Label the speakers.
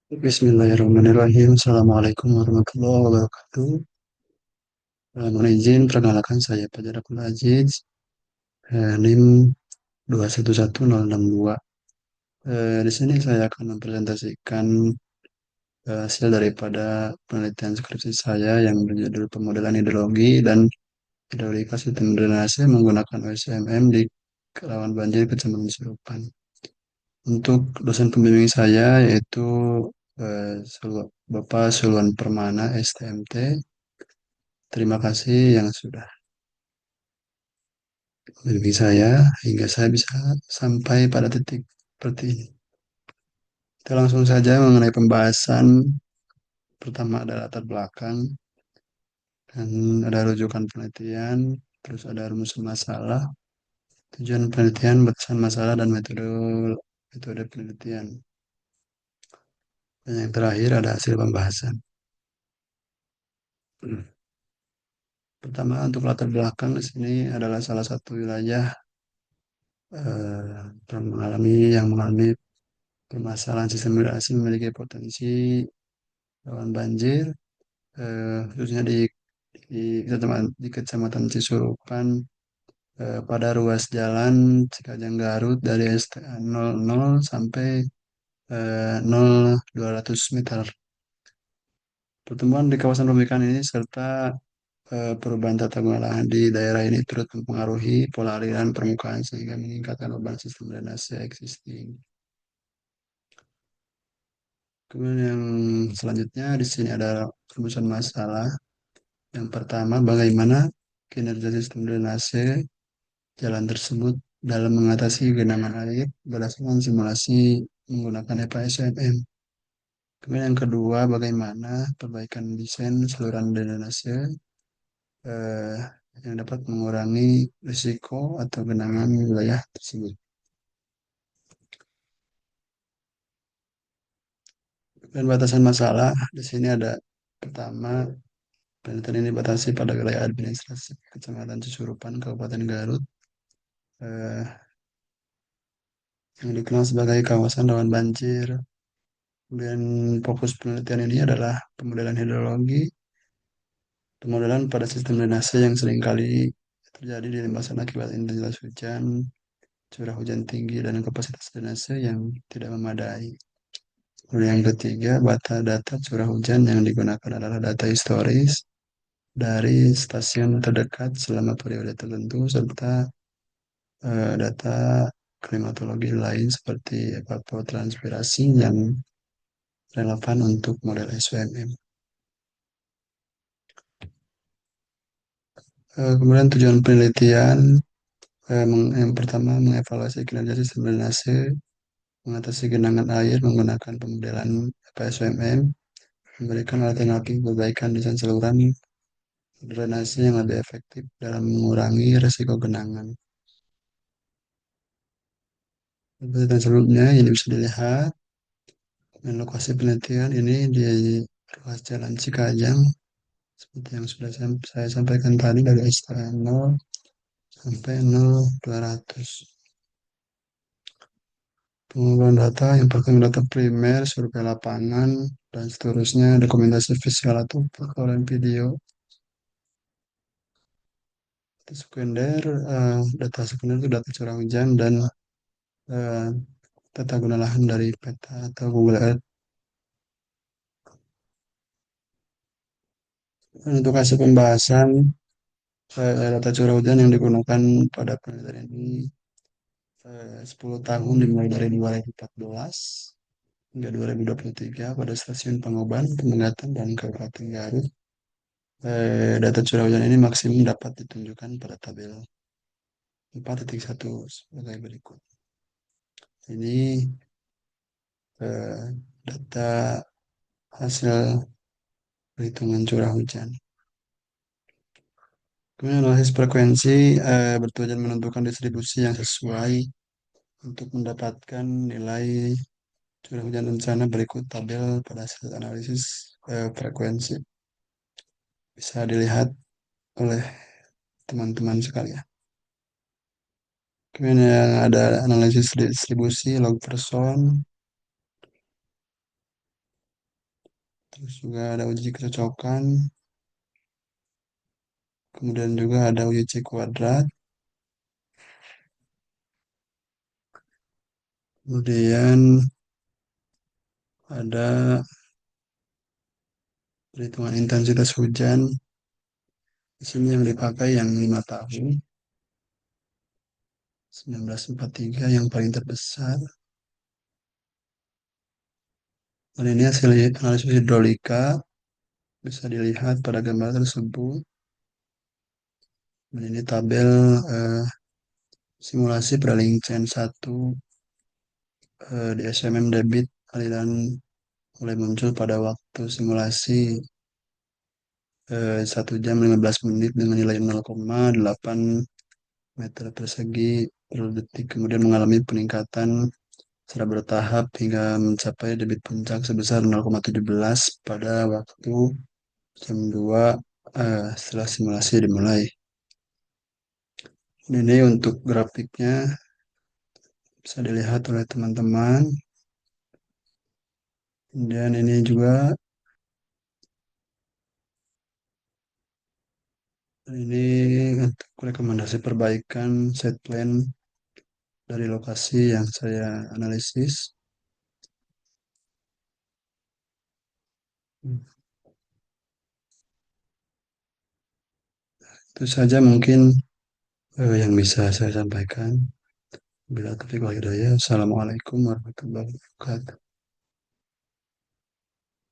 Speaker 1: Bismillahirrahmanirrahim. Assalamualaikum warahmatullahi wabarakatuh. Mohon izin, perkenalkan saya Fajar Abdul Aziz, NIM 211062. Di sini saya akan mempresentasikan hasil daripada penelitian skripsi saya yang berjudul Pemodelan Hidrologi dan Hidrolika Sistem Drainase menggunakan OSMM di Rawan Banjir Kecamatan Surupan. Untuk dosen pembimbing saya yaitu Bapak Sulwan Permana, STMT. Terima kasih yang sudah membimbing saya hingga saya bisa sampai pada titik seperti ini. Kita langsung saja mengenai pembahasan. Pertama ada latar belakang, dan ada rujukan penelitian, terus ada rumus masalah, tujuan penelitian, batasan masalah, dan metode metode penelitian. Dan yang terakhir ada hasil pembahasan. Pertama untuk latar belakang di sini adalah salah satu wilayah yang mengalami permasalahan sistem irigasi memiliki potensi rawan banjir, khususnya di Kecamatan Cisurupan, pada ruas jalan Cikajang Garut dari STA 00 sampai 0200 meter. Pertumbuhan di kawasan pemilikan ini serta perubahan tata guna lahan di daerah ini turut mempengaruhi pola aliran permukaan sehingga meningkatkan beban sistem drainase existing. Kemudian yang selanjutnya di sini ada rumusan masalah. Yang pertama, bagaimana kinerja sistem drainase jalan tersebut dalam mengatasi genangan air berdasarkan simulasi menggunakan EPA-SMM. Kemudian yang kedua, bagaimana perbaikan desain saluran drainase eh, yang dapat mengurangi risiko atau genangan wilayah tersebut. Dan batasan masalah di sini ada pertama, penelitian ini dibatasi pada wilayah administrasi Kecamatan Cisurupan, Kabupaten Garut, eh, yang dikenal sebagai kawasan rawan banjir. Kemudian fokus penelitian ini adalah pemodelan hidrologi, pemodelan pada sistem drainase yang seringkali terjadi di limpasan akibat intensitas hujan, curah hujan tinggi, dan kapasitas drainase yang tidak memadai. Kemudian yang ketiga, data curah hujan yang digunakan adalah data historis dari stasiun terdekat selama periode tertentu, serta data klimatologi lain seperti evapotranspirasi yang relevan untuk model SWMM. Kemudian tujuan penelitian, yang pertama mengevaluasi kinerja sistem drainase, mengatasi genangan air menggunakan pemodelan PSWMM, memberikan alternatif perbaikan desain saluran drainase yang lebih efektif dalam mengurangi risiko genangan. Dan sebelumnya ini bisa dilihat, dan lokasi penelitian ini di ruas jalan Cikajang, seperti yang sudah saya sampaikan tadi dari STA 0 sampai 0200. Pengumpulan data yang pertama data primer, survei lapangan, dan seterusnya dokumentasi visual atau foto dan video. Data sekunder, data sekunder itu data curah hujan dan eh, tata guna lahan dari peta atau Google Earth. Dan untuk hasil pembahasan, data curah hujan yang digunakan pada penelitian ini 10 tahun dimulai dari 2014 hingga 2023 pada stasiun Pangoban, Pemanggatan, dan Kabupaten Garut. Data curah hujan ini maksimum dapat ditunjukkan pada tabel 4.1 sebagai berikut. Ini eh, data hasil perhitungan curah hujan. Kemudian analisis frekuensi bertujuan menentukan distribusi yang sesuai untuk mendapatkan nilai curah hujan rencana berikut tabel pada hasil analisis frekuensi. Bisa dilihat oleh teman-teman sekalian. Kemudian yang ada analisis distribusi log person, Terus juga ada uji kecocokan, kemudian juga ada uji C kuadrat, kemudian ada perhitungan intensitas hujan. Di sini yang dipakai yang 5 tahun, 1943 yang paling terbesar. Dan ini hasil analisis hidrolika bisa dilihat pada gambar tersebut. Dan ini tabel eh, simulasi peralihan chain 1 di SMM debit aliran mulai muncul pada waktu simulasi 1 jam 15 menit dengan nilai 0,8 meter persegi per detik, kemudian mengalami peningkatan secara bertahap hingga mencapai debit puncak sebesar 0,17 pada waktu jam 2 setelah simulasi dimulai. Ini untuk grafiknya bisa dilihat oleh teman-teman. Dan ini juga ini untuk rekomendasi perbaikan set plan dari lokasi yang saya analisis. Itu saja mungkin yang bisa saya sampaikan. Bila taufiq wal hidayah. Assalamualaikum warahmatullahi wabarakatuh.